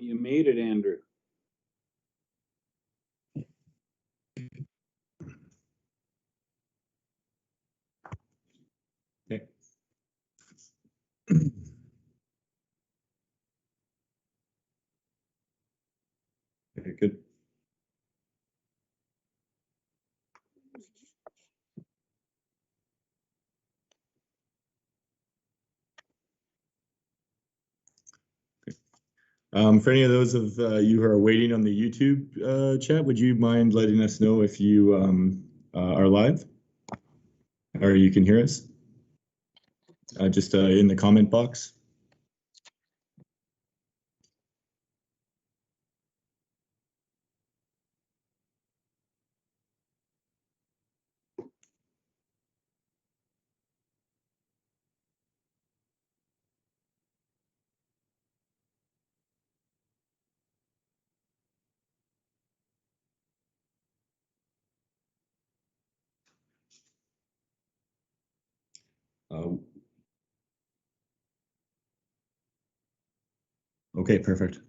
You made it, Andrew. Okay. Very good. For any of those of you who are waiting on the YouTube chat, would you mind letting us know if you are live or you can hear us? Just in the comment box. Okay, perfect.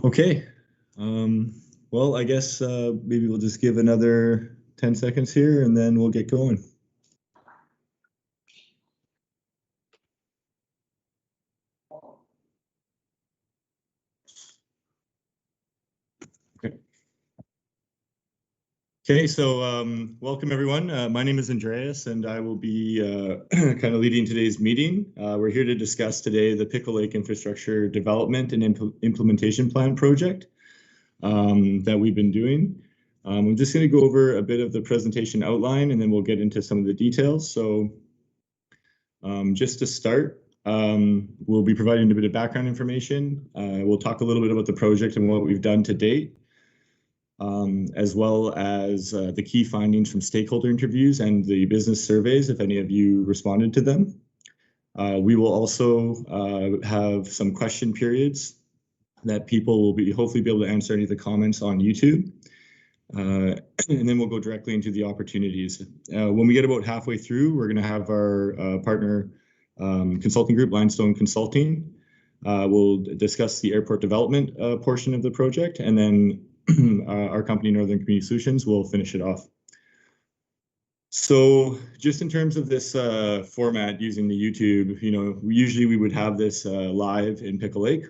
Okay. Well, I guess maybe we'll just give another 10 seconds here and then we'll get going. Okay, so welcome everyone. My name is Andreas and I will be kind of leading today's meeting. We're here to discuss today the Pickle Lake Infrastructure Development and Implementation Plan project that we've been doing. I'm just going to go over a bit of the presentation outline and then we'll get into some of the details. So just to start, we'll be providing a bit of background information. We'll talk a little bit about the project and what we've done to date. As well as the key findings from stakeholder interviews and the business surveys, if any of you responded to them. We will also have some question periods that people will be hopefully be able to answer any of the comments on YouTube. And then we'll go directly into the opportunities. When we get about halfway through, we're going to have our partner consulting group, Limestone Consulting. We'll discuss the airport development portion of the project, and then our company, Northern Community Solutions, will finish it off. So just in terms of this format using the YouTube, usually we would have this live in Pickle Lake.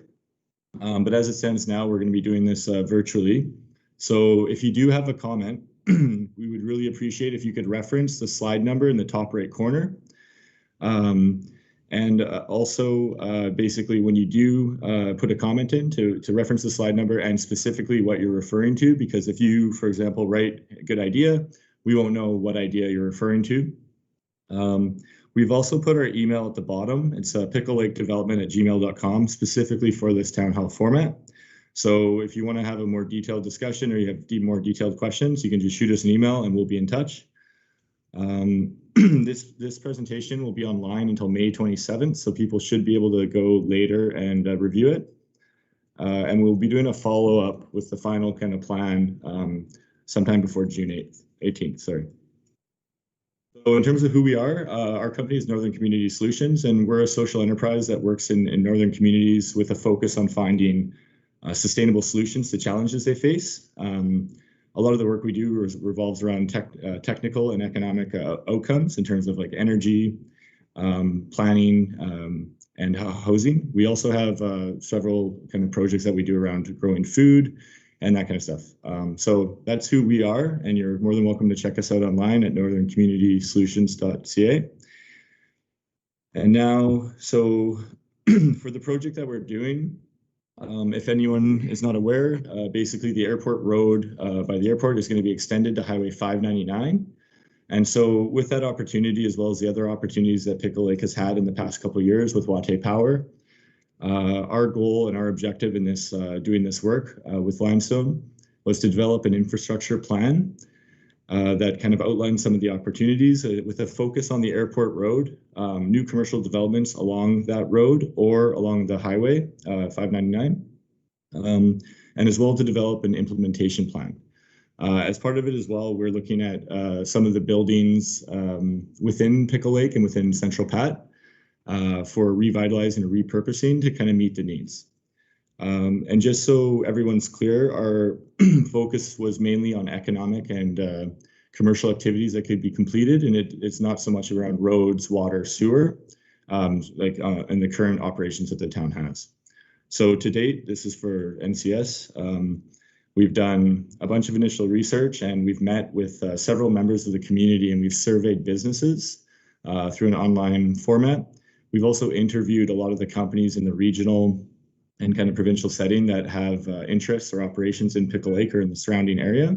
But as it stands now, we're going to be doing this virtually. So if you do have a comment, we would really appreciate if you could reference the slide number in the top right corner. And also, basically, when you do put a comment in to reference the slide number and specifically what you're referring to, because if you, for example, write a good idea, we won't know what idea you're referring to. We've also put our email at the bottom. It's picklelakedevelopment@gmail.com, specifically for this town hall format. So if you want to have a more detailed discussion or you have more detailed questions, you can just shoot us an email and we'll be in touch. This presentation will be online until May 27th, so people should be able to go later and review it. And we'll be doing a follow-up with the final kind of plan sometime before June 18th. So in terms of who we are, our company is Northern Community Solutions, and we're a social enterprise that works in northern communities with a focus on finding sustainable solutions to challenges they face. A lot of the work we do revolves around technical and economic outcomes in terms of like energy, planning, and housing. We also have several kind of projects that we do around growing food and that kind of stuff. So that's who we are, and you're more than welcome to check us out online at northern-community-solutions.ca. And now, so for the project that we're doing, if anyone is not aware, basically the airport road by the airport is going to be extended to Highway 599. And so with that opportunity, as well as the other opportunities that Pickle Lake has had in the past couple of years with Wate Power, our goal and our objective in this doing this work with Limestone was to develop an infrastructure plan that kind of outlines some of the opportunities with a focus on the airport road, new commercial developments along that road or along the highway 599, and as well to develop an implementation plan. As part of it as well, we're looking at some of the buildings within Pickle Lake and within Central Pat for revitalizing and repurposing to kind of meet the needs. And just so everyone's clear, our focus was mainly on economic and commercial activities that could be completed, and it's not so much around roads, water, sewer, in the current operations that the town has. So to date, this is for NCS. We've done a bunch of initial research, and we've met with several members of the community, and we've surveyed businesses through an online format. We've also interviewed a lot of the companies in the regional and kind of provincial setting that have interests or operations in Pickle Lake or in the surrounding area.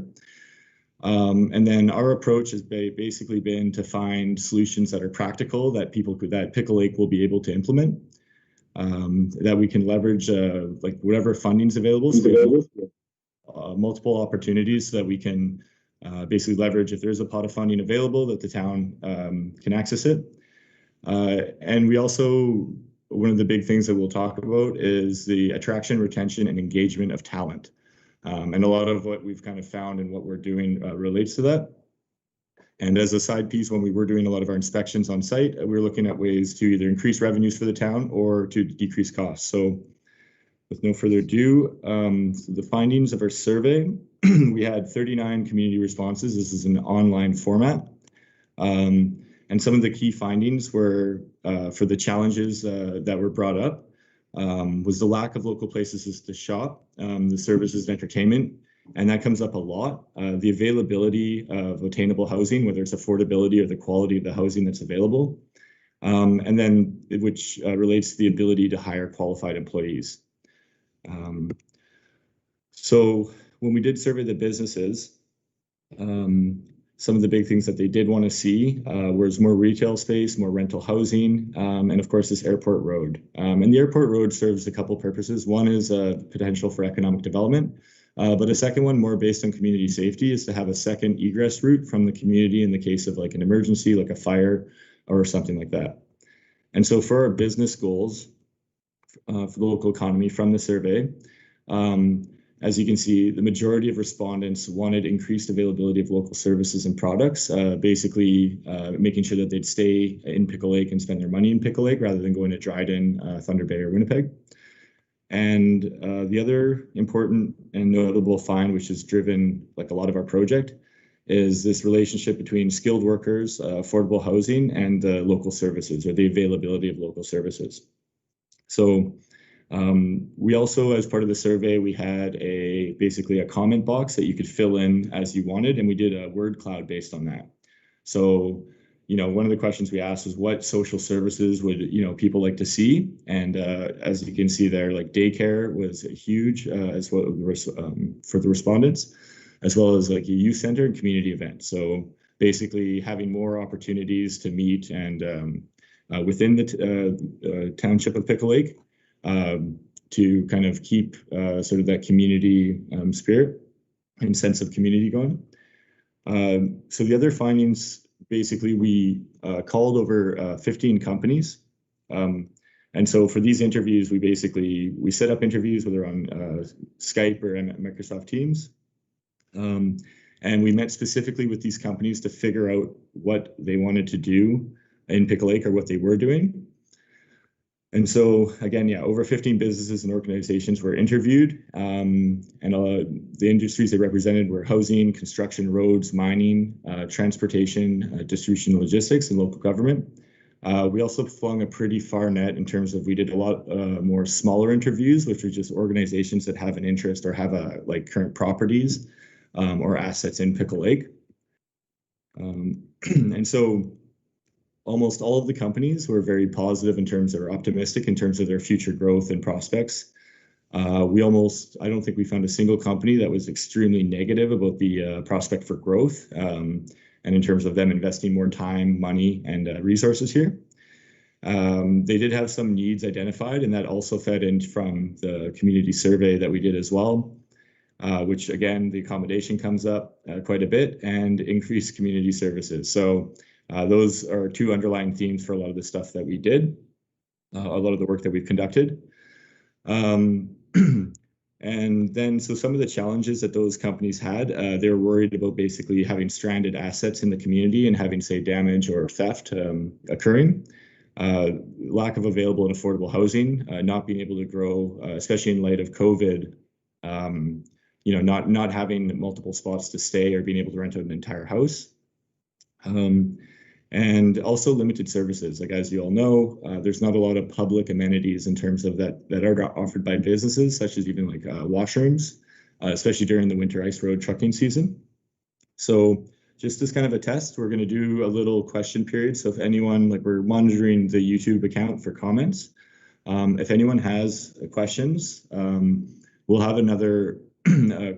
And then our approach has basically been to find solutions that are practical, that Pickle Lake will be able to implement, that we can leverage like whatever funding's available. So multiple opportunities so that we can basically leverage if there's a pot of funding available that the town can access it. And we also, one of the big things that we'll talk about is the attraction, retention, and engagement of talent. And a lot of what we've kind of found and what we're doing relates to that. And as a side piece, when we were doing a lot of our inspections on site, we were looking at ways to either increase revenues for the town or to decrease costs. So with no further ado, the findings of our survey, we had 39 community responses. This is an online format. And some of the key findings were for the challenges that were brought up was the lack of local places to shop, the services and entertainment, and that comes up a lot. The availability of attainable housing, whether it's affordability or the quality of the housing that's available, and then which relates to the ability to hire qualified employees. So when we did survey the businesses, some of the big things that they did want to see was more retail space, more rental housing, and of course this airport road. And the airport road serves a couple purposes. One is potential for economic development, but a second one, more based on community safety, is to have a second egress route from the community in the case of like an emergency, like a fire or something like that. And so for our business goals for the local economy from the survey, as you can see, the majority of respondents wanted increased availability of local services and products, basically making sure that they'd stay in Pickle Lake and spend their money in Pickle Lake rather than going to Dryden, Thunder Bay, or Winnipeg. And the other important and notable find, which has driven like a lot of our project, is this relationship between skilled workers, affordable housing, and the local services, or the availability of local services. So we also, as part of the survey, we had basically a comment box that you could fill in as you wanted, and we did a word cloud based on that. So, you know, one of the questions we asked was what social services would, you know, people like to see? And as you can see there, like daycare was huge as well for the respondents, as well as like a youth center and community event. So basically having more opportunities to meet and within the township of Pickle Lake, to kind of keep sort of that community spirit and sense of community going. So the other findings, basically we called over 15 companies. And so for these interviews, we set up interviews, whether on Skype or Microsoft Teams. And we met specifically with these companies to figure out what they wanted to do in Pickle Lake or what they were doing. And so again, yeah, over 15 businesses and organizations were interviewed, and the industries they represented were housing, construction, roads, mining, transportation, distribution, logistics, and local government. We also flung a pretty far net in terms of we did a lot more smaller interviews, which were just organizations that have an interest or have like current properties or assets in Pickle Lake. And so almost all of the companies were very positive in terms of, or optimistic in terms of their future growth and prospects. I don't think we found a single company that was extremely negative about the prospect for growth, and in terms of them investing more time, money, and resources here. They did have some needs identified, and that also fed in from the community survey that we did as well, which again, the accommodation comes up quite a bit, and increased community services. So those are two underlying themes for a lot of the stuff that we did, a lot of the work that we've conducted. And then, so some of the challenges that those companies had, they were worried about basically having stranded assets in the community and having, say, damage or theft occurring. lack of available and affordable housing, not being able to grow, especially in light of COVID, not having multiple spots to stay or being able to rent out an entire house. And also limited services. Like, as you all know, there's not a lot of public amenities in terms of that are offered by businesses, such as even like washrooms, especially during the winter ice road trucking season. So just as kind of a test, we're going to do a little question period. So if anyone, like, we're monitoring the YouTube account for comments. If anyone has questions, we'll have another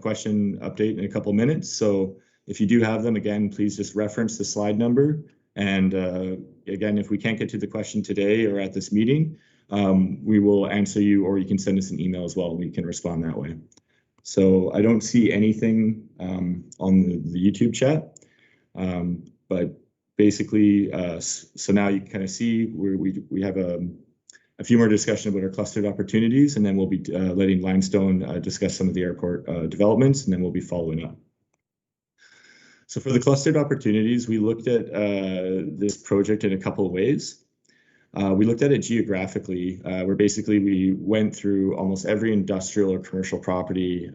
question update in a couple minutes. So if you do have them, again, please just reference the slide number. And again, if we can't get to the question today or at this meeting, we will answer you, or you can send us an email as well, and we can respond that way. So I don't see anything on the YouTube chat, but basically, so now you kind of see we have a few more discussion about our clustered opportunities, and then we'll be letting Limestone discuss some of the airport developments, and then we'll be following up. So for the clustered opportunities, we looked at this project in a couple of ways. We looked at it geographically, where basically we went through almost every industrial or commercial property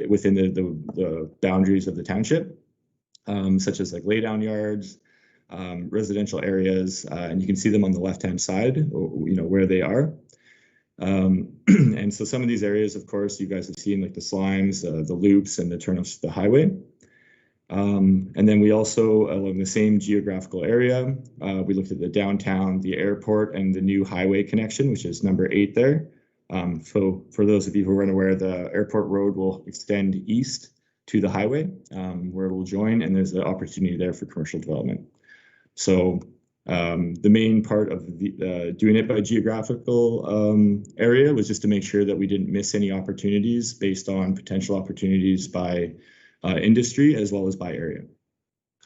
within the boundaries of the township, such as like laydown yards, residential areas, and you can see them on the left-hand side, where they are. And so some of these areas, of course, you guys have seen, like the slimes, the loops, and the turnoffs to the highway. And then we also, along the same geographical area, we looked at the downtown, the airport, and the new highway connection, which is number 8 there. So for those of you who are unaware, the airport road will extend east to the highway, where it will join, and there's an opportunity there for commercial development. So the main part of doing it by geographical area was just to make sure that we didn't miss any opportunities based on potential opportunities by industry as well as by area.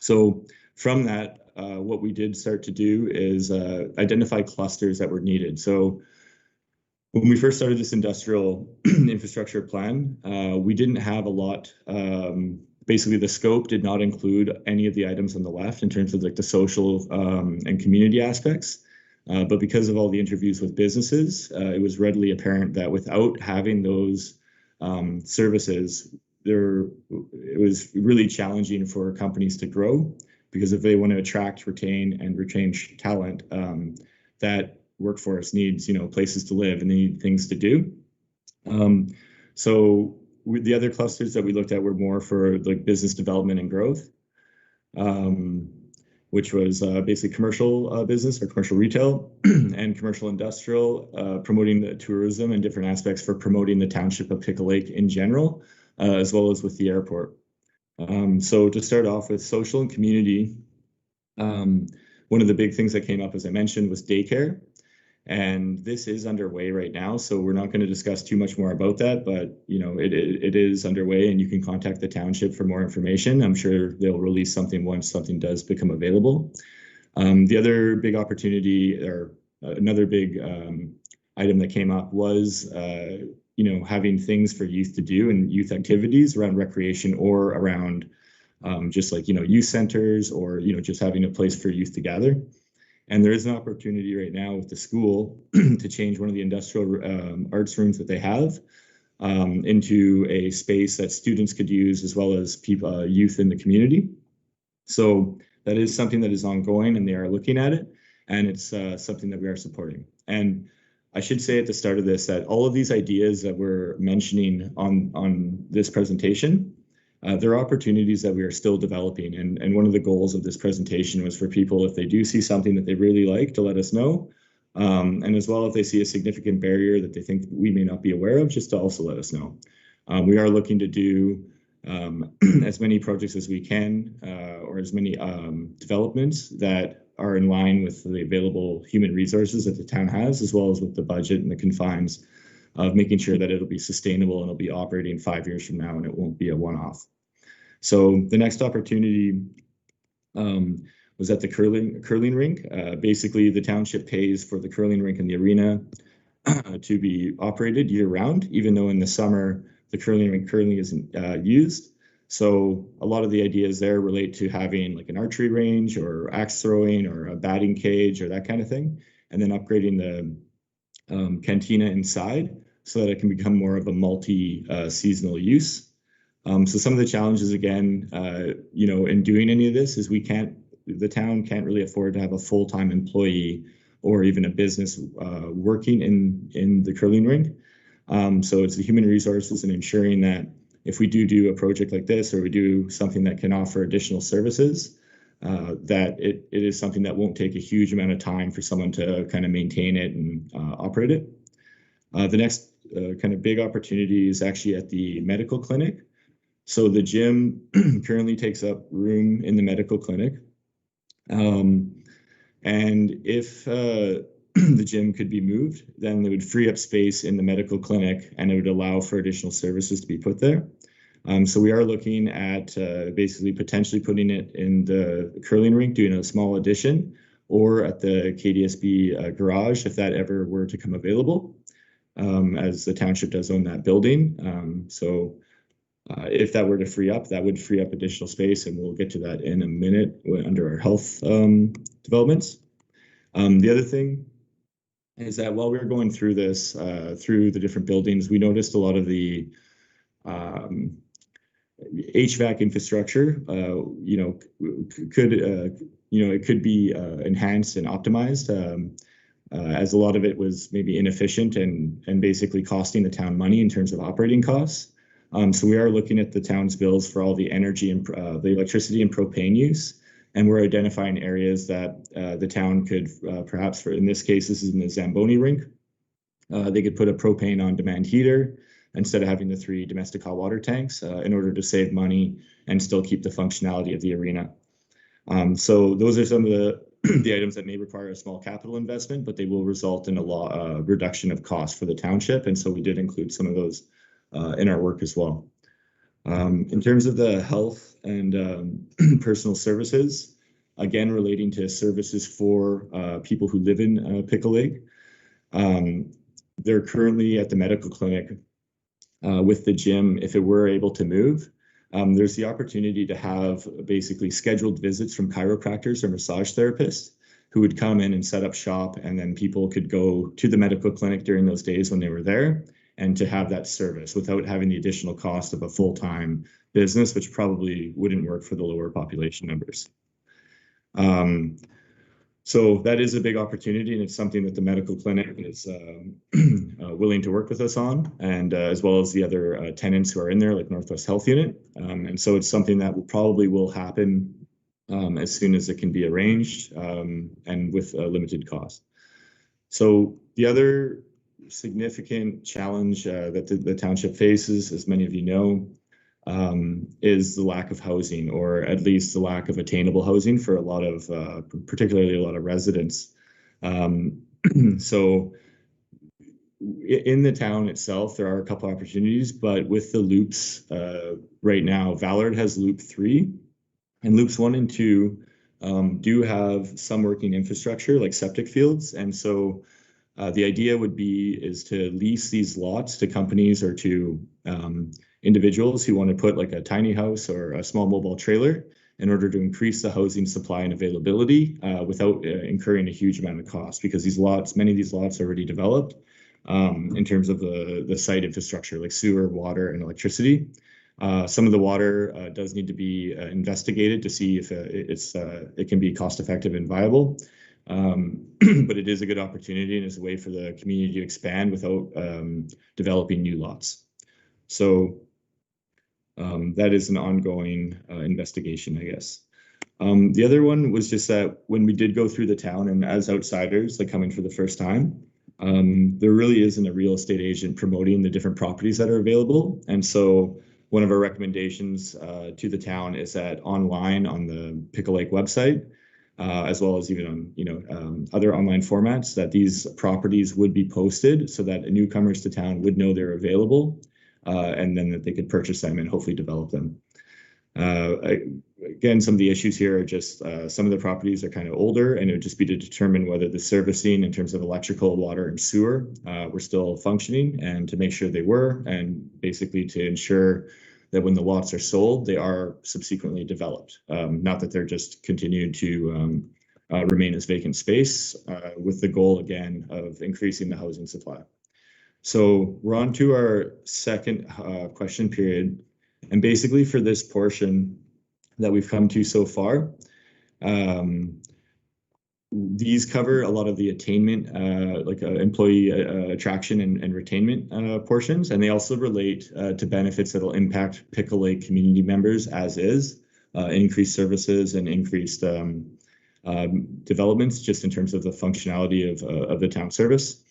So from that, what we did start to do is identify clusters that were needed. So when we first started this industrial infrastructure plan, we didn't have a lot. Basically, the scope did not include any of the items on the left in terms of like the social and community aspects. But because of all the interviews with businesses, it was readily apparent that without having those services, it was really challenging for companies to grow, because if they want to attract, retain, and retain talent, that workforce needs, places to live, and they need things to do. So the other clusters that we looked at were more for like business development and growth, which was basically commercial business or commercial retail and commercial industrial, promoting the tourism and different aspects for promoting the township of Pickle Lake in general, as well as with the airport. So to start off with social and community, one of the big things that came up, as I mentioned, was daycare. And this is underway right now, so we're not going to discuss too much more about that, but it is underway, and you can contact the township for more information. I'm sure they'll release something once something does become available. The other big opportunity, or another big item that came up, was having things for youth to do and youth activities around recreation, or around just like youth centers, or just having a place for youth to gather. And there is an opportunity right now with the school to change one of the industrial arts rooms that they have into a space that students could use, as well as people, youth in the community. So that is something that is ongoing, and they are looking at it, and it's something that we are supporting. And I should say at the start of this that all of these ideas that we're mentioning on this presentation, there are opportunities that we are still developing. And one of the goals of this presentation was for people, if they do see something that they really like, to let us know. And as well, if they see a significant barrier that they think we may not be aware of, just to also let us know. We are looking to do as many projects as we can, or as many developments that are in line with the available human resources that the town has, as well as with the budget and the confines of making sure that it'll be sustainable and it'll be operating 5 years from now, and it won't be a one-off. So the next opportunity was at the curling rink. Basically, the township pays for the curling rink and the arena to be operated year-round, even though in the summer the curling rink currently isn't used. So a lot of the ideas there relate to having like an archery range or axe throwing or a batting cage or that kind of thing, and then upgrading the cantina inside so that it can become more of a multi-seasonal use. So some of the challenges, again, in doing any of this is the town can't really afford to have a full-time employee or even a business working in the curling rink. So it's the human resources and ensuring that if we do a project like this, or we do something that can offer additional services, that it is something that won't take a huge amount of time for someone to kind of maintain it and operate it. The next kind of big opportunity is actually at the medical clinic. So the gym currently takes up room in the medical clinic. And if the gym could be moved, then it would free up space in the medical clinic and it would allow for additional services to be put there. So we are looking at basically potentially putting it in the curling rink, doing a small addition, or at the KDSB garage if that ever were to come available, as the township does own that building. If that were to free up, that would free up additional space, and we'll get to that in a minute under our health developments. The other thing is that while we were going through this, through the different buildings, we noticed a lot of the HVAC infrastructure, it could be enhanced and optimized, as a lot of it was maybe inefficient and basically costing the town money in terms of operating costs. So we are looking at the town's bills for all the energy and the electricity and propane use, and we're identifying areas that the town could perhaps, for in this case, this is in the Zamboni rink, they could put a propane on-demand heater instead of having the 3 domestic hot water tanks in order to save money and still keep the functionality of the arena. So those are some of the items that may require a small capital investment, but they will result in a reduction of cost for the township. And so we did include some of those in our work as well. In terms of the health and personal services, again, relating to services for people who live in Pickle Lake, they're currently at the medical clinic with the gym. If it were able to move, there's the opportunity to have basically scheduled visits from chiropractors or massage therapists who would come in and set up shop, and then people could go to the medical clinic during those days when they were there and to have that service without having the additional cost of a full-time business, which probably wouldn't work for the lower population numbers. So that is a big opportunity, and it's something that the medical clinic is willing to work with us on, and as well as the other tenants who are in there, like Northwest Health Unit. And so it's something that probably will happen as soon as it can be arranged, and with a limited cost. So the other significant challenge that the township faces, as many of you know, is the lack of housing, or at least the lack of attainable housing for a lot of, particularly a lot of residents. So in the town itself, there are a couple opportunities, but with the loops right now, Ballard has loop 3, and loops 1 and 2 do have some working infrastructure like septic fields. And so the idea is to lease these lots to companies or to individuals who want to put like a tiny house or a small mobile trailer in order to increase the housing supply and availability without incurring a huge amount of cost, because many of these lots are already developed in terms of the site infrastructure like sewer, water, and electricity. Some of the water does need to be investigated to see if it can be cost effective and viable. But it is a good opportunity, and it's a way for the community to expand without developing new lots. So that is an ongoing investigation, I guess. The other one was just that when we did go through the town, and as outsiders, like coming for the first time, there really isn't a real estate agent promoting the different properties that are available. And so one of our recommendations to the town is that online on the Pickle Lake website, as well as even on other online formats, that these properties would be posted so that newcomers to town would know they're available, and then that they could purchase them and hopefully develop them. Again, some of the issues here are just some of the properties are kind of older, and it would just be to determine whether the servicing in terms of electrical, water, and sewer were still functioning, and to make sure they were, and basically to ensure that when the lots are sold, they are subsequently developed. Not that they're just continued to remain as vacant space, with the goal, again, of increasing the housing supply. So we're on to our second question period. And basically for this portion that we've come to so far, these cover a lot of the attainment, employee attraction and retainment portions, and they also relate to benefits that will impact Pickle Lake community members as is, increased services and increased developments just in terms of the functionality of the town service.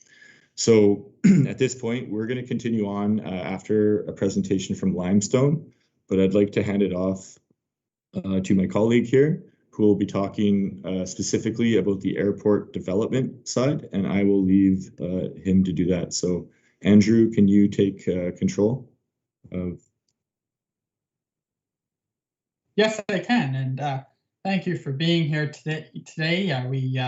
So at this point, we're going to continue on after a presentation from Limestone, but I'd like to hand it off to my colleague here, who will be talking specifically about the airport development side, and I will leave him to do that. So Andrew, can you take control of? Yes, I can, and thank you for being here today. We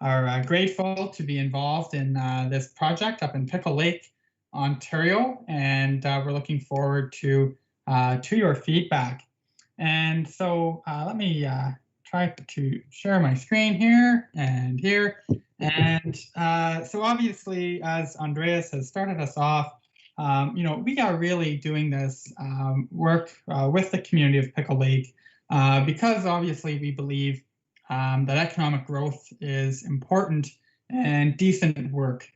are grateful to be involved in this project up in Pickle Lake, Ontario, and we're looking forward to your feedback. And so let me try to share my screen here and here. And so obviously, as Andreas has started us off, we are really doing this work with the community of Pickle Lake because obviously we believe that economic growth is important, and decent work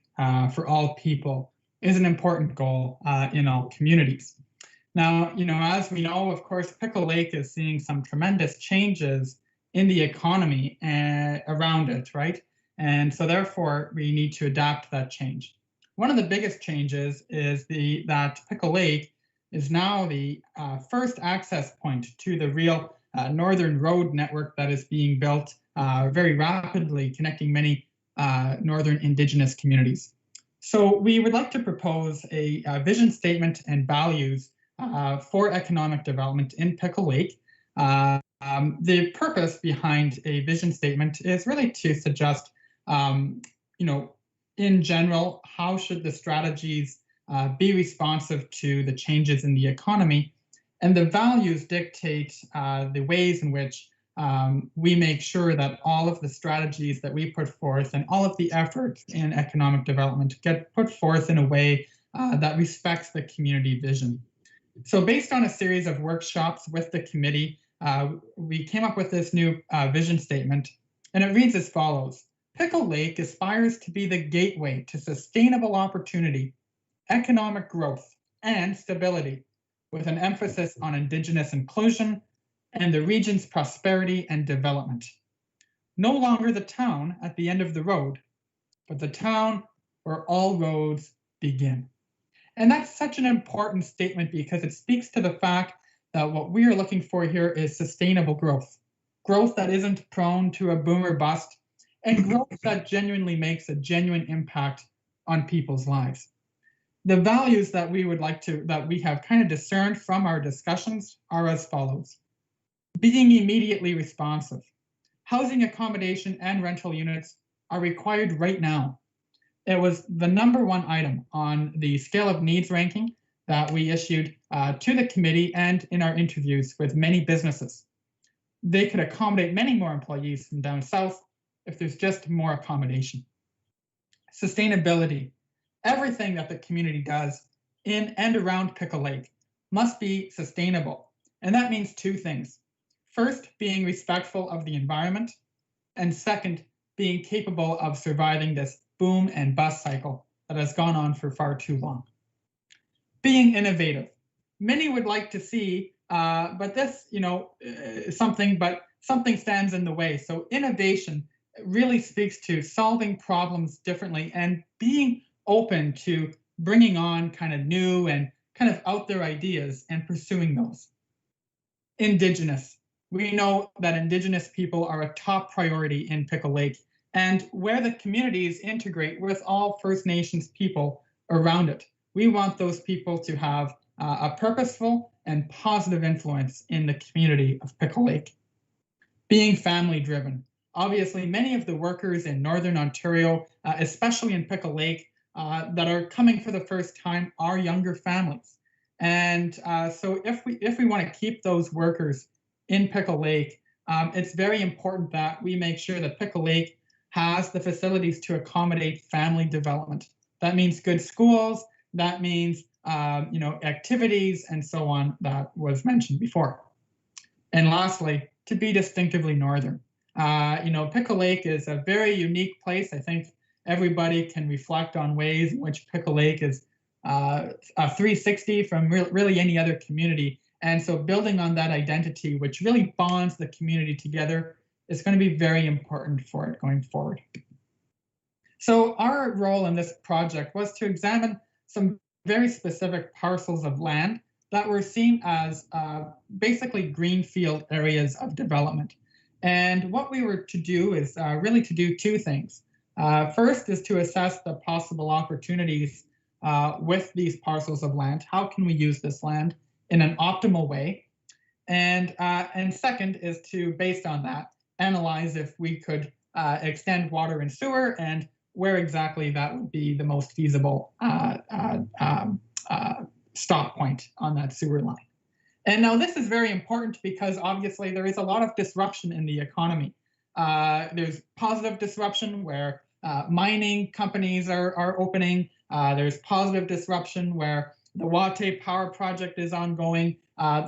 for all people is an important goal in all communities. Now, as we know, of course, Pickle Lake is seeing some tremendous changes in the economy around it, right? And so therefore, we need to adapt to that change. One of the biggest changes is that Pickle Lake is now the first access point to the real northern road network that is being built very rapidly, connecting many northern Indigenous communities. So we would like to propose a vision statement and values for economic development in Pickle Lake. The purpose behind a vision statement is really to suggest, in general, how should the strategies be responsive to the changes in the economy, and the values dictate the ways in which we make sure that all of the strategies that we put forth and all of the efforts in economic development get put forth in a way that respects the community vision. So based on a series of workshops with the committee, we came up with this new vision statement, and it reads as follows. Pickle Lake aspires to be the gateway to sustainable opportunity, economic growth, and stability, with an emphasis on Indigenous inclusion and the region's prosperity and development. No longer the town at the end of the road, but the town where all roads begin. And that's such an important statement because it speaks to the fact that what we are looking for here is sustainable growth. Growth that isn't prone to a boom or bust, and growth that genuinely makes a genuine impact on people's lives. The values that we have kind of discerned from our discussions are as follows. Being immediately responsive. Housing accommodation and rental units are required right now. It was the #1 item on the scale of needs ranking that we issued to the committee and in our interviews with many businesses. They could accommodate many more employees from down south if there's just more accommodation. Sustainability. Everything that the community does in and around Pickle Lake must be sustainable. And that means two things. First, being respectful of the environment, and second, being capable of surviving this boom and bust cycle that has gone on for far too long. Being innovative. Many would like to see, but this, something stands in the way. So innovation really speaks to solving problems differently and being open to bringing on kind of new and kind of out there ideas and pursuing those. Indigenous. We know that Indigenous people are a top priority in Pickle Lake, and where the communities integrate with all First Nations people around it. We want those people to have a purposeful and positive influence in the community of Pickle Lake. Being family driven. Obviously, many of the workers in Northern Ontario, especially in Pickle Lake, that are coming for the first time are younger families. And so if we want to keep those workers in Pickle Lake, it's very important that we make sure that Pickle Lake has the facilities to accommodate family development. That means good schools, that means activities and so on that was mentioned before. And lastly, to be distinctively northern. Pickle Lake is a very unique place. I think everybody can reflect on ways in which Pickle Lake is a 360 from really any other community. And so building on that identity, which really bonds the community together, is going to be very important for it going forward. So our role in this project was to examine some very specific parcels of land that were seen as basically greenfield areas of development. And what we were to do is really to do two things. First is to assess the possible opportunities with these parcels of land. How can we use this land in an optimal way? And second is to, based on that, analyze if we could extend water and sewer and where exactly that would be the most feasible stop point on that sewer line. And now this is very important because obviously there is a lot of disruption in the economy. There's positive disruption where mining companies are opening. There's positive disruption where the Wate power project is ongoing.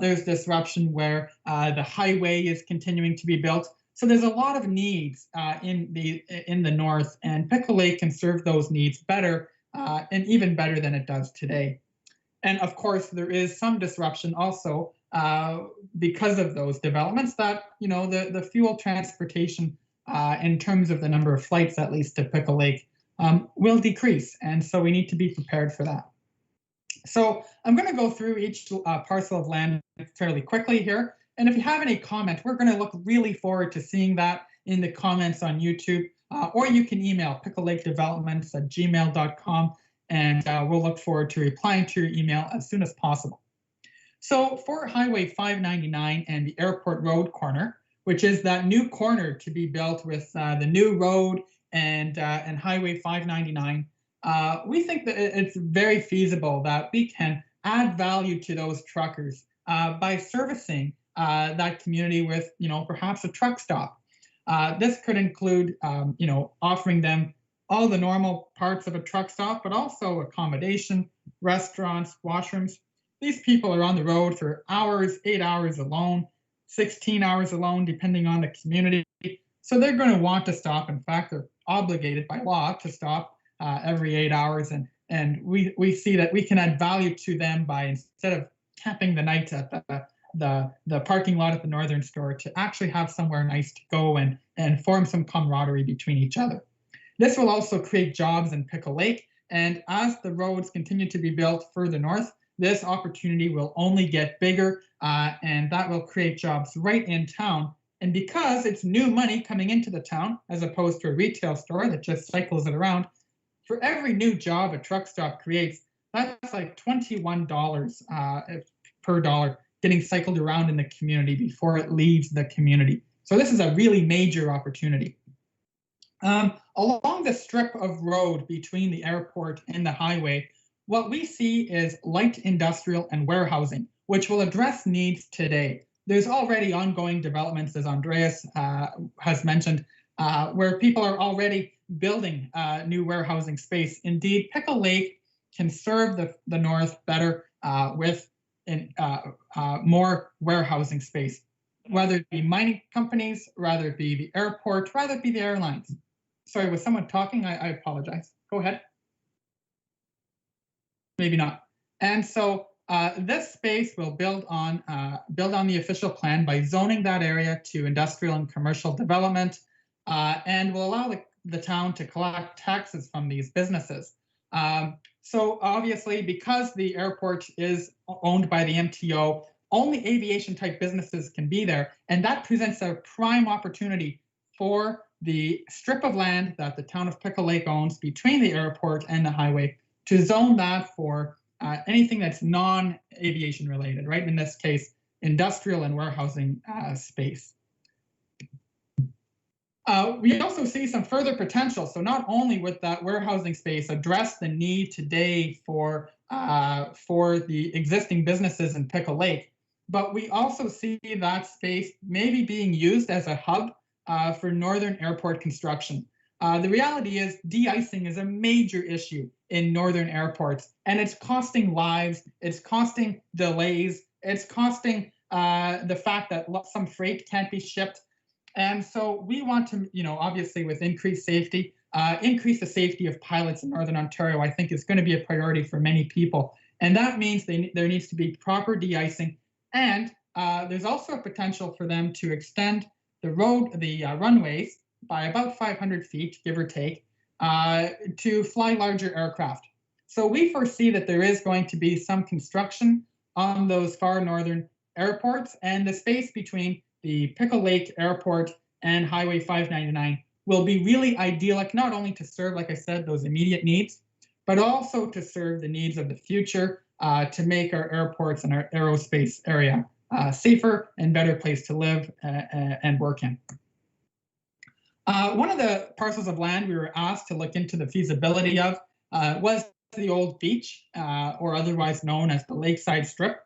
There's disruption where the highway is continuing to be built. So there's a lot of needs in the north, and Pickle Lake can serve those needs better and even better than it does today. And of course, there is some disruption also because of those developments that, the fuel transportation in terms of the number of flights, at least to Pickle Lake, will decrease. And so we need to be prepared for that. So I'm going to go through each parcel of land fairly quickly here. And if you have any comment, we're going to look really forward to seeing that in the comments on YouTube, or you can email picklelakedevelopments@gmail.com, and we'll look forward to replying to your email as soon as possible. So for Highway 599 and the Airport Road corner, which is that new corner to be built with the new road and Highway 599, we think that it's very feasible that we can add value to those truckers by servicing that community with, perhaps a truck stop. This could include, offering them all the normal parts of a truck stop, but also accommodation, restaurants, washrooms. These people are on the road for hours, 8 hours alone, 16 hours alone, depending on the community. So they're going to want to stop. In fact, they're obligated by law to stop every 8 hours. And we see that we can add value to them by, instead of camping the night at the parking lot at the Northern store, to actually have somewhere nice to go and form some camaraderie between each other. This will also create jobs in Pickle Lake. And as the roads continue to be built further north, this opportunity will only get bigger, and that will create jobs right in town. And because it's new money coming into the town, as opposed to a retail store that just cycles it around, for every new job a truck stop creates, that's like $21 per dollar getting cycled around in the community before it leaves the community. So this is a really major opportunity. Along the strip of road between the airport and the highway, what we see is light industrial and warehousing, which will address needs today. There's already ongoing developments, as Andreas has mentioned, where people are already building new warehousing space. Indeed, Pickle Lake can serve the north better with more warehousing space, whether it be mining companies, rather it be the airport, rather it be the airlines. Sorry, was someone talking? I apologize. Go ahead. Maybe not. And so this space will build on the official plan by zoning that area to industrial and commercial development, and will allow the town to collect taxes from these businesses. So obviously, because the airport is owned by the MTO, only aviation type businesses can be there, and that presents a prime opportunity for the strip of land that the town of Pickle Lake owns between the airport and the highway to zone that for anything that's non-aviation related, right? In this case, industrial and warehousing space. We also see some further potential. So not only would that warehousing space address the need today for the existing businesses in Pickle Lake, but we also see that space maybe being used as a hub for northern airport construction. The reality is de-icing is a major issue in northern airports, and it's costing lives, it's costing delays, it's costing the fact that some freight can't be shipped. And so we want to, obviously with increased safety, increase the safety of pilots in Northern Ontario, I think is going to be a priority for many people. And that means there needs to be proper de-icing. And there's also a potential for them to extend the runways by about 500 feet, give or take, to fly larger aircraft. So we foresee that there is going to be some construction on those far northern airports, and the space between the Pickle Lake Airport and Highway 599 will be really idyllic, not only to serve, like I said, those immediate needs, but also to serve the needs of the future, to make our airports and our aerospace area safer and better place to live and work in. One of the parcels of land we were asked to look into the feasibility of was the old beach, or otherwise known as the Lakeside Strip.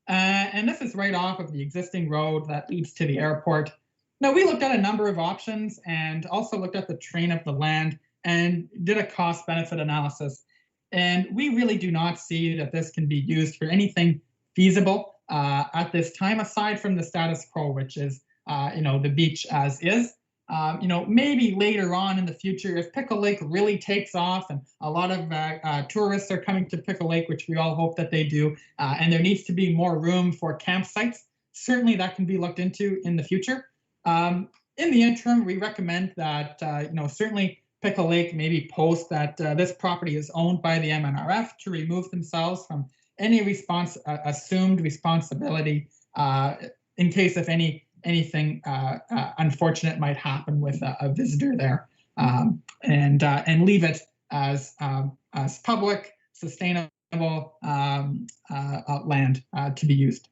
And this is right off of the existing road that leads to the airport. Now, we looked at a number of options and also looked at the terrain of the land and did a cost-benefit analysis. And we really do not see that this can be used for anything feasible at this time, aside from the status quo, which is, the beach as is. Maybe later on in the future, if Pickle Lake really takes off and a lot of tourists are coming to Pickle Lake, which we all hope that they do, and there needs to be more room for campsites, certainly that can be looked into in the future. In the interim, we recommend that, certainly Pickle Lake maybe post that this property is owned by the MNRF to remove themselves from any assumed responsibility in case of anything unfortunate might happen with a visitor there, and leave it as public, sustainable land to be used.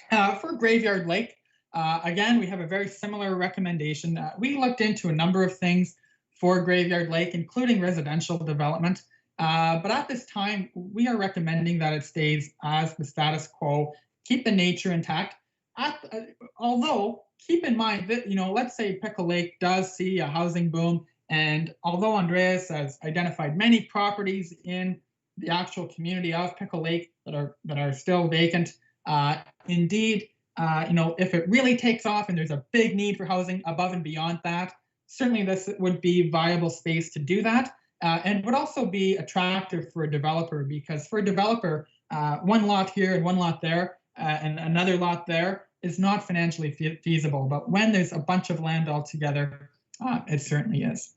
For Graveyard Lake, again, we have a very similar recommendation. We looked into a number of things for Graveyard Lake, including residential development. But at this time, we are recommending that it stays as the status quo, keep the nature intact. Although, keep in mind that, let's say Pickle Lake does see a housing boom, and although Andreas has identified many properties in the actual community of Pickle Lake that are still vacant, indeed, if it really takes off and there's a big need for housing above and beyond that, certainly this would be viable space to do that, and would also be attractive for a developer, because for a developer, one lot here and one lot there, and another lot there is not financially feasible. But when there's a bunch of land all together, it certainly is.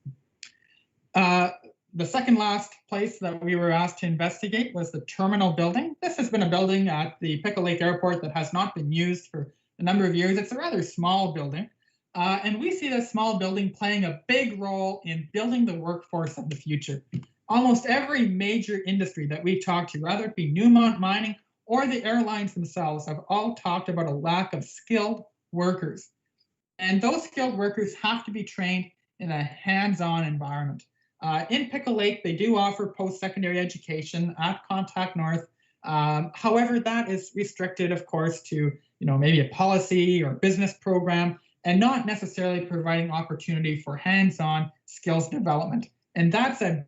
The second last place that we were asked to investigate was the terminal building. This has been a building at the Pickle Lake Airport that has not been used for a number of years. It's a rather small building. And we see this small building playing a big role in building the workforce of the future. Almost every major industry that we talk to, whether it be Newmont Mining or the airlines themselves, have all talked about a lack of skilled workers. And those skilled workers have to be trained in a hands-on environment. In Pickle Lake, they do offer post-secondary education at Contact North. However, that is restricted, of course, to maybe a policy or business program, and not necessarily providing opportunity for hands-on skills development. And that's a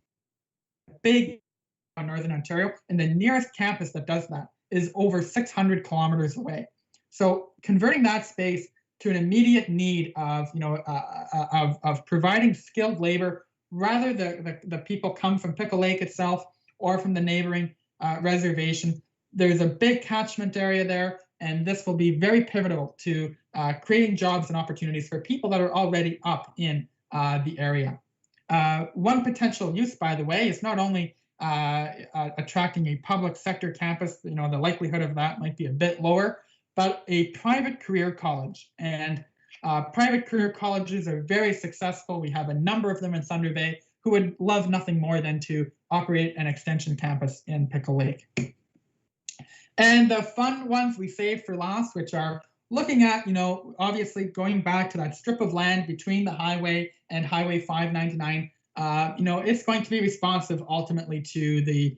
big in Northern Ontario, and the nearest campus that does that is over 600 kilometers away. So converting that space to an immediate need of providing skilled labor, rather the people come from Pickle Lake itself or from the neighboring reservation. There's a big catchment area there, and this will be very pivotal to creating jobs and opportunities for people that are already up in the area. One potential use, by the way, is not only attracting a public sector campus, the likelihood of that might be a bit lower, but a private career college. And private career colleges are very successful. We have a number of them in Thunder Bay who would love nothing more than to operate an extension campus in Pickle Lake. And the fun ones we saved for last, which are looking at, obviously going back to that strip of land between the highway and Highway 599, it's going to be responsive ultimately to the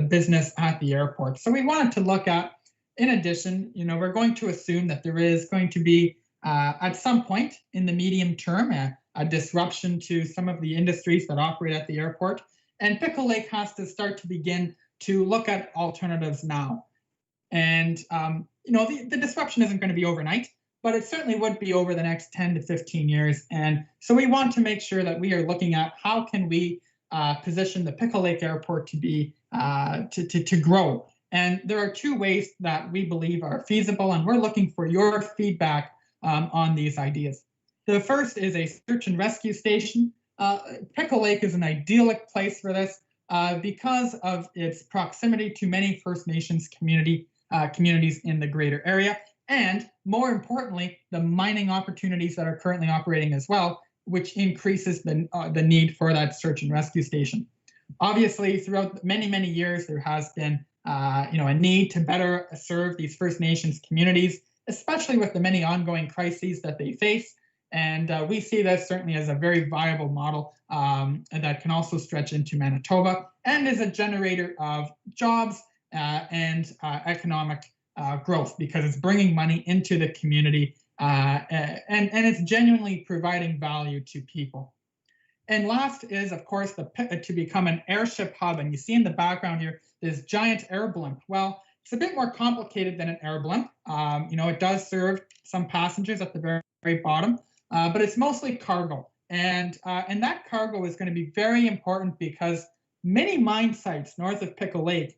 business at the airport. So we wanted to look at, in addition, we're going to assume that there is going to be at some point in the medium term a disruption to some of the industries that operate at the airport. And Pickle Lake has to start to begin to look at alternatives now. And, the disruption isn't going to be overnight, but it certainly would be over the next 10 to 15 years. And so we want to make sure that we are looking at how can we position the Pickle Lake Airport to be to grow. And there are two ways that we believe are feasible, and we're looking for your feedback on these ideas. The first is a search and rescue station. Pickle Lake is an idyllic place for this because of its proximity to many First Nations communities in the greater area, and more importantly, the mining opportunities that are currently operating as well, which increases the need for that search and rescue station. Obviously, throughout many, many years, there has been a need to better serve these First Nations communities, especially with the many ongoing crises that they face. And we see this certainly as a very viable model that can also stretch into Manitoba and is a generator of jobs and economic growth, because it's bringing money into the community and it's genuinely providing value to people. And last is, of course, to become an airship hub. And you see in the background here, this giant air blimp. Well, it's a bit more complicated than an air blimp. It does serve some passengers at the very, very bottom, but it's mostly cargo. And that cargo is going to be very important because many mine sites north of Pickle Lake,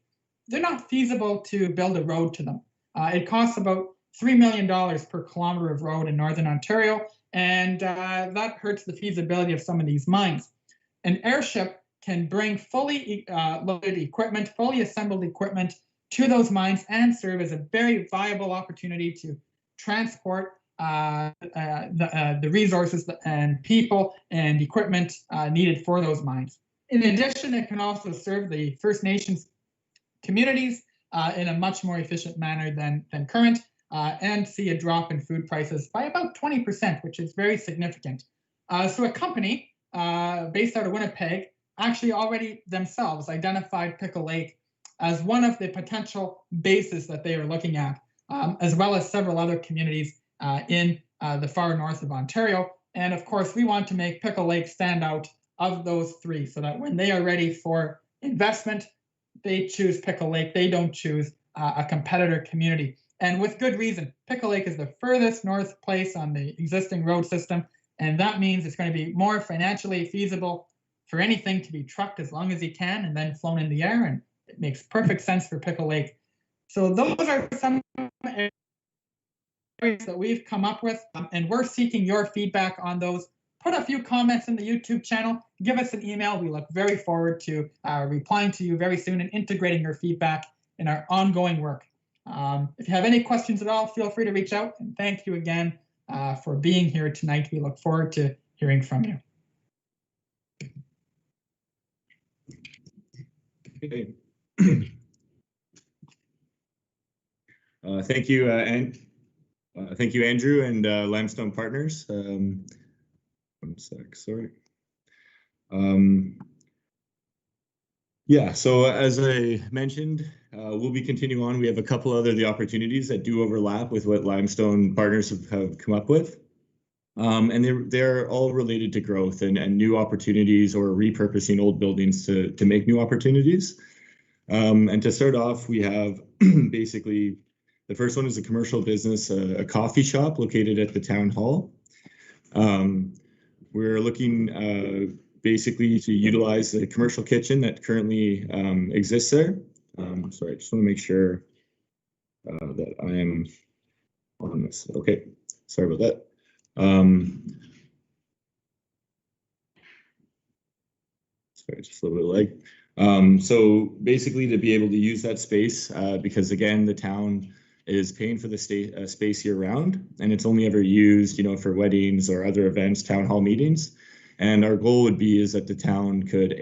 they're not feasible to build a road to them. It costs about $3 million per kilometer of road in Northern Ontario, and that hurts the feasibility of some of these mines. An airship can bring fully loaded equipment, fully assembled equipment to those mines and serve as a very viable opportunity to transport the resources and people and equipment needed for those mines. In addition, it can also serve the First Nations communities in a much more efficient manner than current, and see a drop in food prices by about 20%, which is very significant. So a company based out of Winnipeg actually already themselves identified Pickle Lake as one of the potential bases that they are looking at, as well as several other communities in the far north of Ontario. And of course, we want to make Pickle Lake stand out of those three so that when they are ready for investment, they choose Pickle Lake. They don't choose a competitor community. And with good reason. Pickle Lake is the furthest north place on the existing road system, and that means it's going to be more financially feasible for anything to be trucked as long as you can and then flown in the air, and it makes perfect sense for Pickle Lake. So those are some areas that we've come up with, and we're seeking your feedback on those. Put a few comments in the YouTube channel, give us an email. We look very forward to replying to you very soon and integrating your feedback in our ongoing work. If you have any questions at all, feel free to reach out. And thank you again for being here tonight. We look forward to hearing from you. Okay. Thank you, thank you, Andrew, and Limestone Partners. One sec, sorry. Yeah, so as I mentioned, we'll be continuing on. We have a couple other opportunities that do overlap with what Limestone Partners have come up with. And they're all related to growth and new opportunities or repurposing old buildings to make new opportunities. And to start off, we have basically, the first one is a commercial business, a coffee shop located at the Townhall. We're looking basically to utilize the commercial kitchen that currently exists there. Sorry, I just want to make sure that I am on this. Okay, sorry about that. Sorry, just a little bit of lag. So basically to be able to use that space, because again, the town is paying for the space year round, and it's only ever used, for weddings or other events, town hall meetings. And our goal would be is that the town could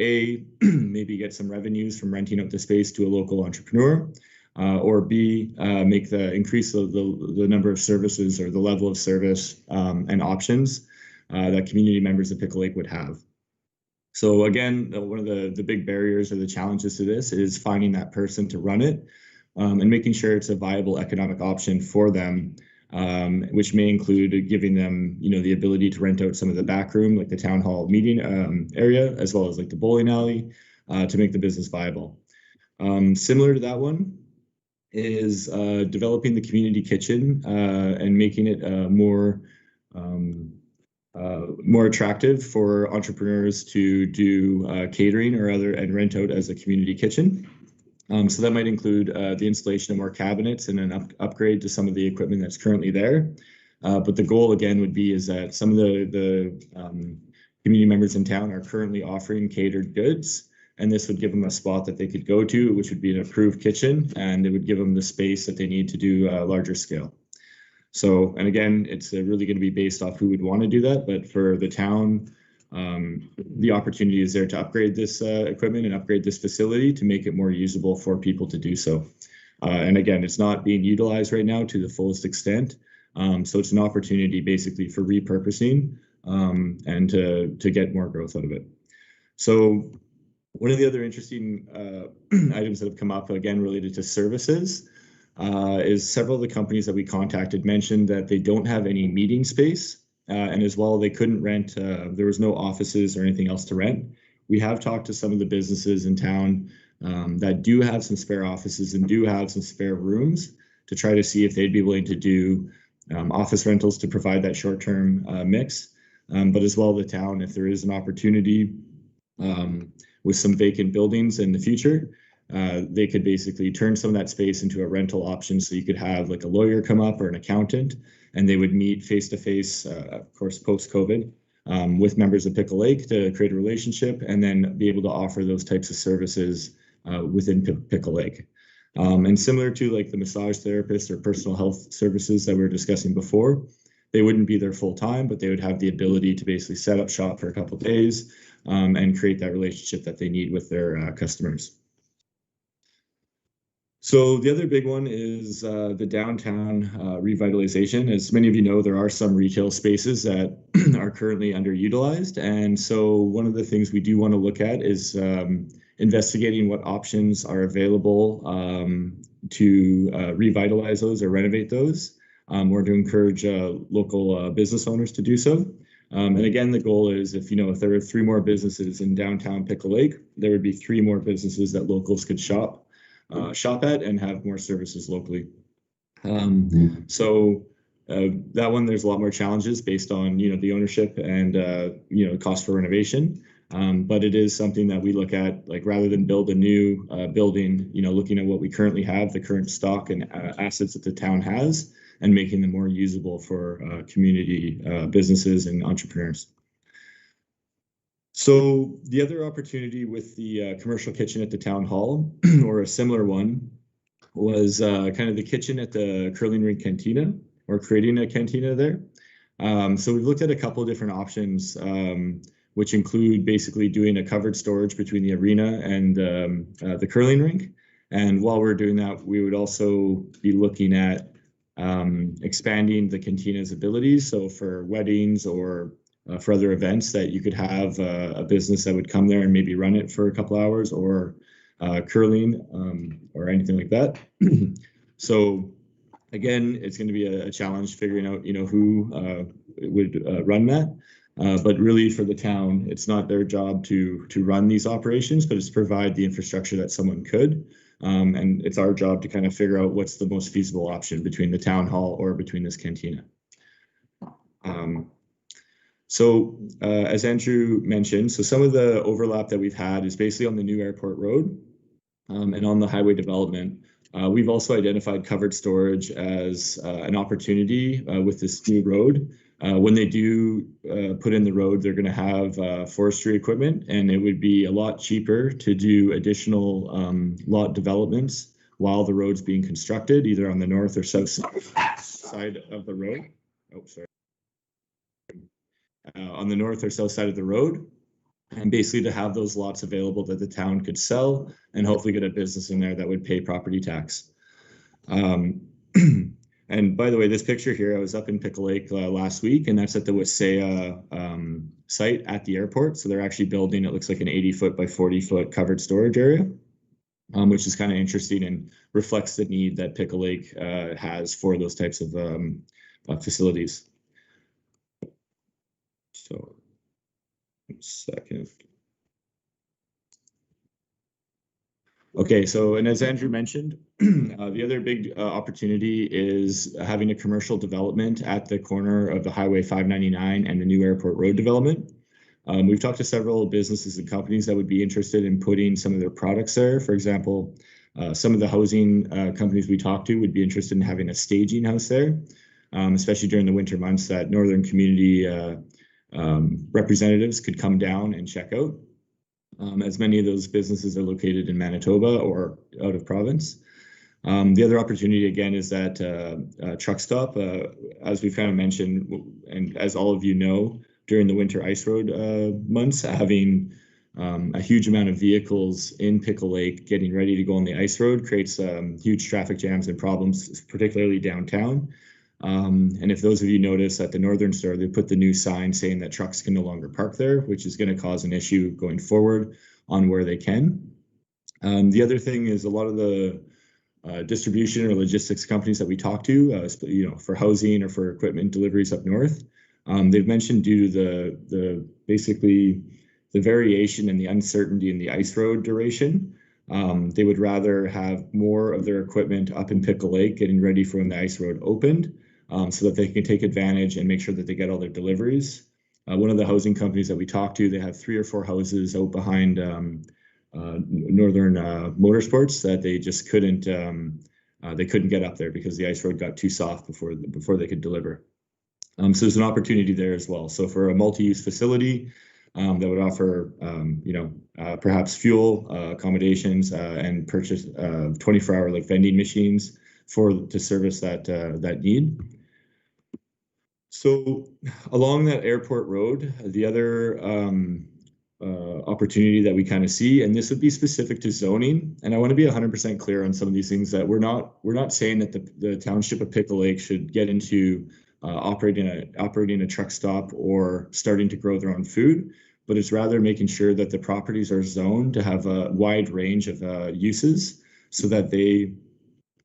maybe get some revenues from renting out the space to a local entrepreneur, or B, increase the number of services or the level of service and options that community members of Pickle Lake would have. So again, one of the big barriers or the challenges to this is finding that person to run it and making sure it's a viable economic option for them, which may include giving them, the ability to rent out some of the back room, like the town hall meeting area, as well as like the bowling alley, to make the business viable. Similar to that one is developing the community kitchen and making it more attractive for entrepreneurs to do catering or and rent out as a community kitchen. So that might include the installation of more cabinets and an upgrade to some of the equipment that's currently there. But the goal again would be is that some of the community members in town are currently offering catered goods, and this would give them a spot that they could go to, which would be an approved kitchen, and it would give them the space that they need to do a larger scale. So, and again, it's really going to be based off who would want to do that, but for the town, the opportunity is there to upgrade this equipment and upgrade this facility to make it more usable for people to do so. And again, it's not being utilized right now to the fullest extent. So it's an opportunity basically for repurposing and to get more growth out of it. So one of the other interesting items that have come up, again, related to services, is several of the companies that we contacted mentioned that they don't have any meeting space. And as well, they couldn't rent, there was no offices or anything else to rent. We have talked to some of the businesses in town that do have some spare offices and do have some spare rooms to try to see if they'd be willing to do office rentals to provide that short-term mix. But as well, the town, if there is an opportunity with some vacant buildings in the future, they could basically turn some of that space into a rental option. So you could have like a lawyer come up or an accountant, and they would meet face-to-face, of course, post-COVID, with members of Pickle Lake to create a relationship and then be able to offer those types of services within Pickle Lake. And similar to like the massage therapist or personal health services that we were discussing before, they wouldn't be there full-time, but they would have the ability to basically set up shop for a couple of days and create that relationship that they need with their customers. So the other big one is the downtown revitalization. As many of you know, there are some retail spaces that are currently underutilized. And so one of the things we do want to look at is investigating what options are available to revitalize those or renovate those, or to encourage local business owners to do so. And again, the goal is if there were 3 more businesses in downtown Pickle Lake, there would be 3 more businesses that locals could shop at and have more services locally. So that one, there's a lot more challenges based on the ownership and cost for renovation. But it is something that we look at, like rather than build a new building, looking at what we currently have, the current stock and assets that the town has, and making them more usable for community businesses and entrepreneurs. So the other opportunity with the commercial kitchen at the town hall, or a similar one, was kind of the kitchen at the curling rink cantina, or creating a cantina there. So we've looked at a couple of different options, which include basically doing a covered storage between the arena and the curling rink. And while we're doing that, we would also be looking at expanding the cantina's abilities. So for weddings or for other events, that you could have a business that would come there and maybe run it for a couple hours, or curling or anything like that. So again, it's going to be a challenge figuring out who would run that. But really for the town, it's not their job to run these operations, but it's to provide the infrastructure that someone could. And it's our job to kind of figure out what's the most feasible option between the town hall or between this cantina. So as Andrew mentioned, so some of the overlap that we've had is basically on the new airport road and on the highway development. We've also identified covered storage as an opportunity with this new road. When they do put in the road, they're going to have forestry equipment, and it would be a lot cheaper to do additional lot developments while the road's being constructed, either on the north or south side of the road. Oh, sorry. On the north or south side of the road, and basically to have those lots available that the town could sell and hopefully get a business in there that would pay property tax. And by the way, this picture here, I was up in Pickle Lake last week, and that's at the Wasaya site at the airport. So they're actually building, it looks like an 80-foot by 40-foot covered storage area, which is kind of interesting and reflects the need that Pickle Lake has for those types of facilities. So, 1 second. Okay, so, and as Andrew mentioned, the other big opportunity is having a commercial development at the corner of the Highway 599 and the new airport road development. We've talked to several businesses and companies that would be interested in putting some of their products there. For example, some of the housing companies we talked to would be interested in having a staging house there, especially during the winter months that northern community representatives could come down and check out. As many of those businesses are located in Manitoba or out of province. The other opportunity, again, is that truck stop. As we've kind of mentioned, and as all of you know, during the winter ice road months, having a huge amount of vehicles in Pickle Lake getting ready to go on the ice road creates huge traffic jams and problems, particularly downtown. And if those of you notice at the Northern Store, they put the new sign saying that trucks can no longer park there, which is going to cause an issue going forward on where they can. The other thing is a lot of the distribution or logistics companies that we talk to, for housing or for equipment deliveries up north, they've mentioned due to the basically the variation and the uncertainty in the ice road duration, they would rather have more of their equipment up in Pickle Lake getting ready for when the ice road opened, so that they can take advantage and make sure that they get all their deliveries. One of the housing companies that we talked to, they have 3 or 4 houses out behind Northern Motorsports that they just couldn't get up there because the ice road got too soft before they could deliver. So there's an opportunity there as well. So for a multi-use facility that would offer, perhaps fuel, accommodations, and purchase 24-hour like vending machines to service that need. So along that airport road, the other opportunity that we kind of see, and this would be specific to zoning, and I want to be 100% clear on some of these things, that we're not saying that the township of Pickle Lake should get into operating a truck stop or starting to grow their own food, but it's rather making sure that the properties are zoned to have a wide range of uses, so that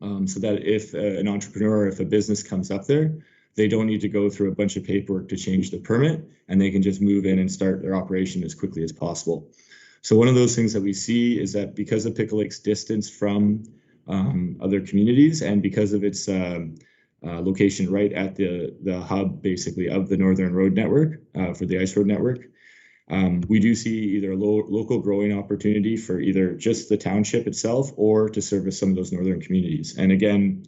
if an entrepreneur or if a business comes up there, they don't need to go through a bunch of paperwork to change the permit, and they can just move in and start their operation as quickly as possible. So one of those things that we see is that because of Pickle Lake's distance from other communities, and because of its location right at the hub, basically, of the Northern Road Network for the Ice Road Network, we do see either a local growing opportunity for either just the township itself or to service some of those northern communities. And again,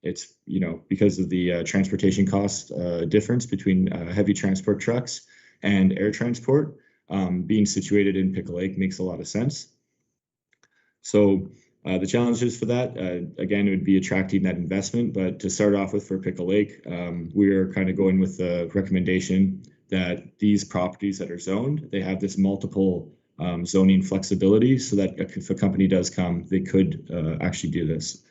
it's, because of the transportation cost difference between heavy transport trucks and air transport, being situated in Pickle Lake makes a lot of sense. So the challenges for that, again, it would be attracting that investment. But to start off with for Pickle Lake, we are kind of going with the recommendation that these properties that are zoned, they have this multiple zoning flexibility, so that if a company does come, they could actually do this.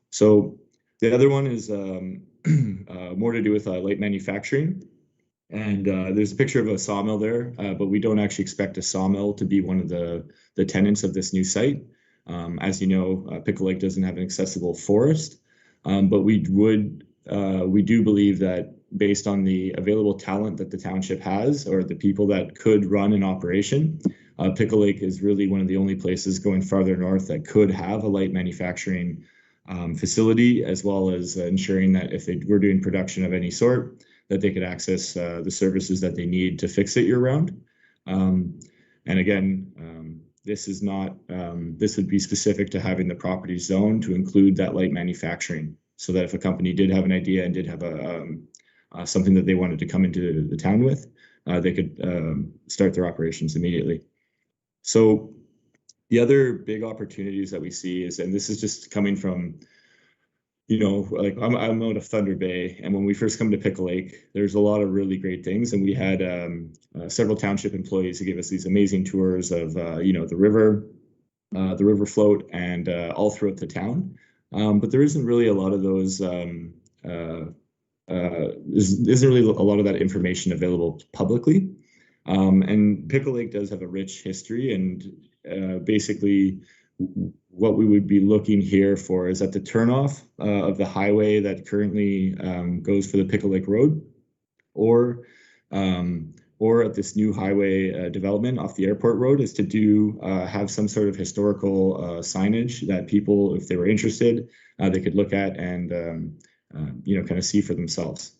So the other one is more to do with light manufacturing. And there's a picture of a sawmill there, but we don't actually expect a sawmill to be one of the tenants of this new site. As you know, Pickle Lake doesn't have an accessible forest, but we do believe that based on the available talent that the township has, or the people that could run an operation, Pickle Lake is really one of the only places going farther north that could have a light manufacturing facility, as well as ensuring that if they were doing production of any sort, that they could access the services that they need to fix it year round. And again, this would be specific to having the property zone to include that light manufacturing, so that if a company did have an idea and did have something that they wanted to come into the town with, they could start their operations immediately. So the other big opportunities that we see is, and this is just coming from, like I'm out of Thunder Bay, and when we first come to Pickle Lake, there's a lot of really great things, and we had several township employees who gave us these amazing tours of the river float, and all throughout the town. but there isn't really a lot of those, isn't really a lot of that information available publicly. And Pickle Lake does have a rich history, and basically what we would be looking here for is at the turnoff of the highway that currently goes for the Pickle Lake Road, or at this new highway development off the airport road, is to do have some sort of historical signage that people, if they were interested, they could look at and kind of see for themselves.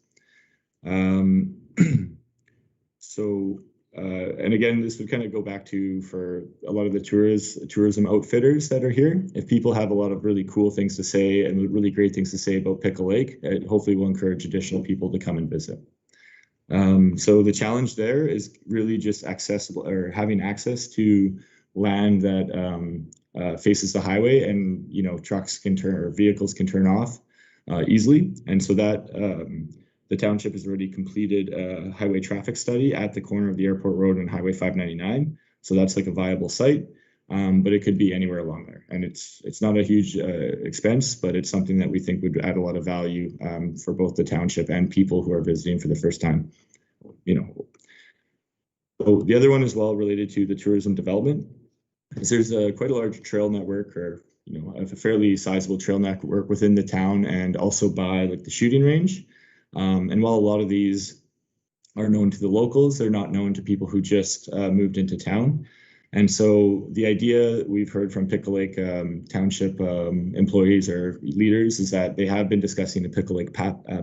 And again, this would kind of go back to for a lot of the tourism outfitters that are here. If people have a lot of really cool things to say and really great things to say about Pickle Lake, it hopefully will encourage additional people to come and visit. So the challenge there is really just accessible, or having access to land that faces the highway, and trucks can turn, or vehicles can turn off easily. And so that the township has already completed a highway traffic study at the corner of the airport road and Highway 599. So that's like a viable site, but it could be anywhere along there. And it's not a huge expense, but it's something that we think would add a lot of value for both the township and people who are visiting for the first time. So the other one as well, related to the tourism development, is there's quite a large trail network, or a fairly sizable trail network within the town, and also by like the shooting range. And while a lot of these are known to the locals, they're not known to people who just moved into town. And so the idea we've heard from Pickle Lake Township employees or leaders is that they have been discussing the Pickle Lake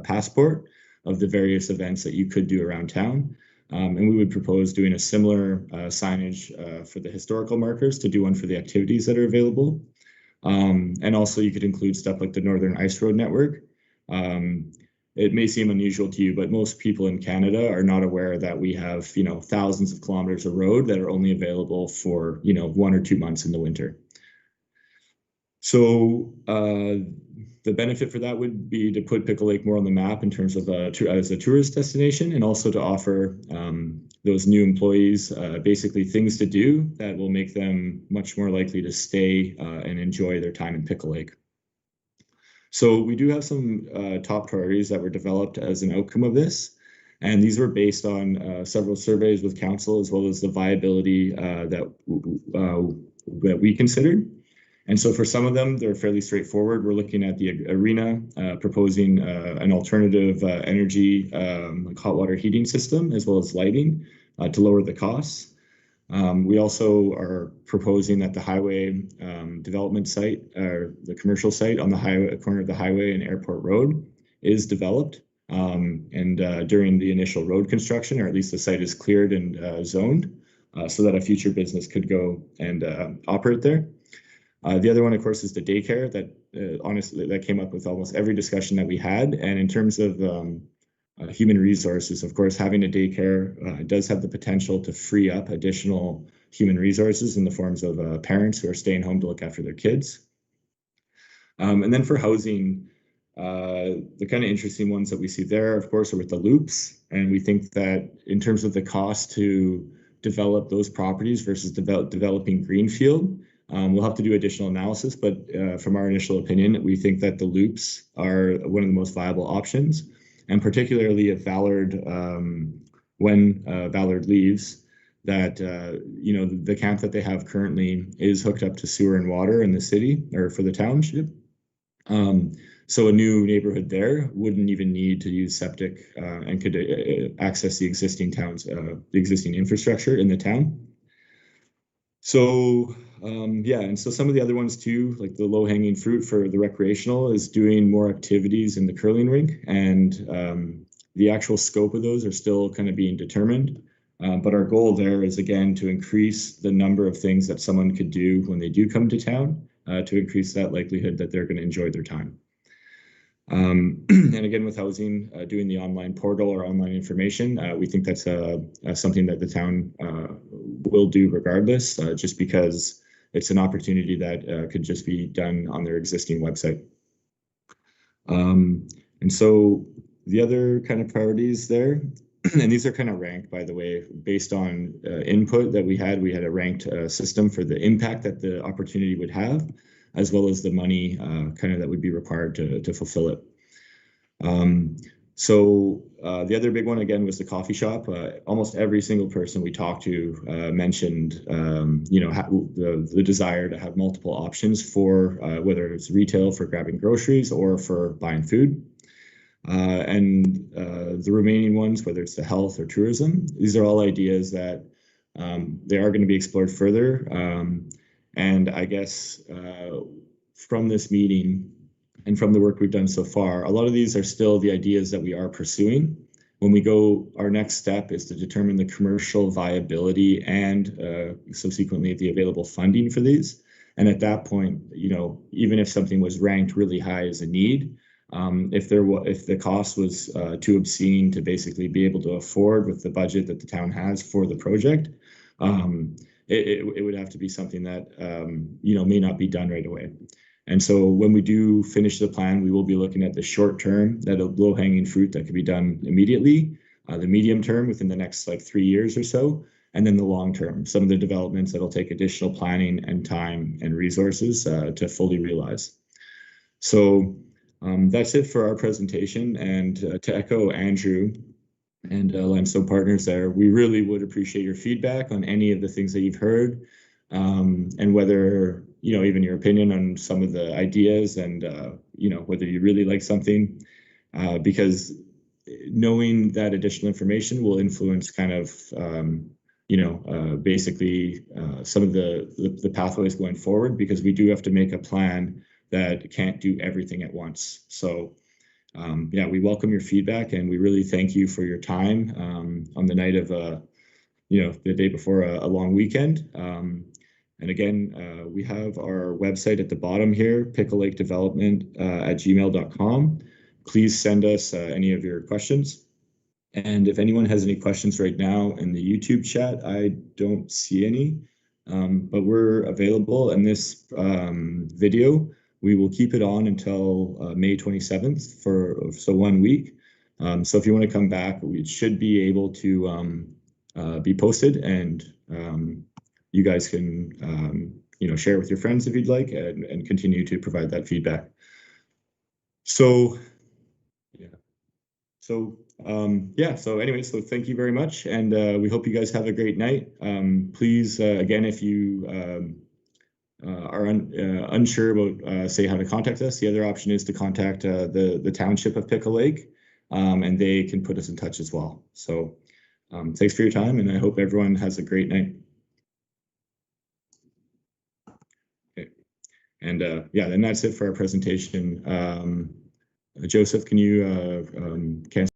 passport of the various events that you could do around town. And we would propose doing a similar signage for the historical markers, to do one for the activities that are available. And also you could include stuff like the Northern Ice Road Network. It may seem unusual to you, but most people in Canada are not aware that we have, thousands of kilometers of road that are only available for, 1 or 2 months in the winter. So the benefit for that would be to put Pickle Lake more on the map in terms of as a tourist destination, and also to offer those new employees basically things to do that will make them much more likely to stay and enjoy their time in Pickle Lake. So we do have some top priorities that were developed as an outcome of this, and these were based on several surveys with council, as well as the viability that we considered. And so for some of them, they're fairly straightforward. We're looking at the arena, proposing an alternative energy, like hot water heating system, as well as lighting to lower the costs. We also are proposing that the highway development site, or the commercial site on the highway, corner of the highway and airport road, is developed. And during the initial road construction, or at least the site is cleared and zoned, so that a future business could go and operate there. The other one, of course, is the daycare that honestly, that came up with almost every discussion that we had. And in terms of human resources, of course, having a daycare does have the potential to free up additional human resources in the forms of parents who are staying home to look after their kids. And then for housing, the kind of interesting ones that we see there, of course, are with the loops. And we think that in terms of the cost to develop those properties versus developing greenfield, we'll have to do additional analysis, but from our initial opinion, we think that the loops are one of the most viable options. And particularly if Ballard, when Ballard leaves, that the camp that they have currently is hooked up to sewer and water in the city, or for the township. So a new neighborhood there wouldn't even need to use septic and could access the existing infrastructure in the town. So and so some of the other ones too, like the low-hanging fruit for the recreational, is doing more activities in the curling rink, and the actual scope of those are still kind of being determined. But our goal there is, again, to increase the number of things that someone could do when they do come to town, to increase that likelihood that they're going to enjoy their time. And again, with housing, doing the online portal or online information, we think that's something that the town will do regardless, just because it's an opportunity that could just be done on their existing website. And so the other kind of priorities there, and these are kind of ranked, by the way, based on input that we had a ranked system for the impact that the opportunity would have. as well as the money kind of that would be required to fulfill it. So the other big one, again, was the coffee shop. Almost every single person we talked to mentioned, the desire to have multiple options for whether it's retail for grabbing groceries or for buying food. And the remaining ones, whether it's the health or tourism, these are all ideas that they are going to be explored further. And I guess from this meeting, and from the work we've done so far, a lot of these are still the ideas that we are pursuing. When we go, our next step is to determine the commercial viability and subsequently the available funding for these. And at that point, even if something was ranked really high as a need, if the cost was too obscene to basically be able to afford with the budget that the town has for the project, it would have to be something that may not be done right away. And so when we do finish the plan, we will be looking at the short term, that low-hanging fruit that could be done immediately, the medium term within the next 3 years or so, and then the long term, some of the developments that'll take additional planning and time and resources to fully realize. So that's it for our presentation. And to echo Andrew and Limestone Partners there, we really would appreciate your feedback on any of the things that you've heard, and whether even your opinion on some of the ideas, and whether you really like something, because knowing that additional information will influence kind of basically some of the pathways going forward, because we do have to make a plan that can't do everything at once. So yeah, we welcome your feedback, and we really thank you for your time on the night of the day before a long weekend. And again, we have our website at the bottom here, picklelakedevelopment@gmail.com. Please send us any of your questions. And if anyone has any questions right now in the YouTube chat, I don't see any, but we're available. And this video, we will keep it on until May 27th so 1 week. So if you want to come back, it should be able to be posted, and you guys can share with your friends if you'd like, and continue to provide that feedback. So yeah. So so anyway, so thank you very much, and we hope you guys have a great night. Please, again, if you are unsure about say how to contact us, the other option is to contact the township of Pickle Lake, and they can put us in touch as well. So thanks for your time, and I hope everyone has a great night. Okay. And yeah, then that's it for our presentation. Joseph, can you cancel?